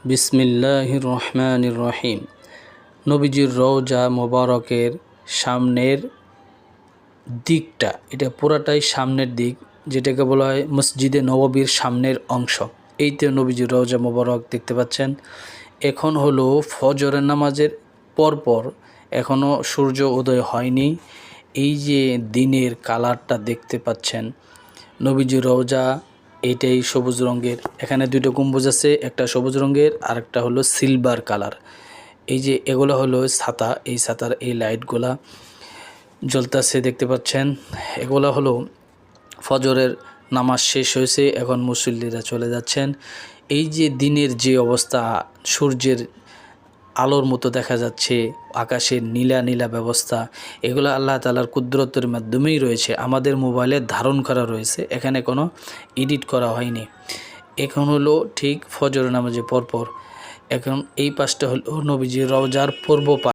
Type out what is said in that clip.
বিসমিল্লাহির রহমানির রহিম। নবীজির রওজা মোবারকের সামনের দিকটা, এটা পুরাটাই সামনের দিক, যেটাকে বলা হয় মসজিদে নববীর সামনের অংশ। এইতে নবীজির রওজা মোবারক দেখতে পাচ্ছেন। এখন হলো ফজরের নামাজের পরপর, এখনও সূর্য উদয় হয়নি। এই যে দিনের কালারটা দেখতে পাচ্ছেন, নবীজির রওজা এইটাই সবুজ রঙের। এখানে দুটো গম্বুজ আছে, একটা সবুজ রঙের আর একটা হলো সিলভার কালার। এই যে এগুলো হলো ছাতা, এই ছাতার এই লাইটগুলা জ্বলতেছে দেখতে পাচ্ছেন। এগুলো হলো ফজরের নামাজ শেষ হয়েছে, এখন মুসল্লিরা চলে যাচ্ছেন। এই যে দিনের যে অবস্থা, সূর্যের আলোর মতো দেখা যাচ্ছে, আকাশের নীলা নীলা ব্যবস্থা, এগুলো আল্লাহ তাআলার কুদরতের মাধ্যমেই রয়েছে, আমাদের মোবাইলে ধারণ করা রয়েছে, এখানে কোনো এডিট করা হয়নি। এখন হলো ঠিক ফজর নামাজের পরপর। এখন এই পাশটা হলো নবীজির রওজার পূর্ব পাশ।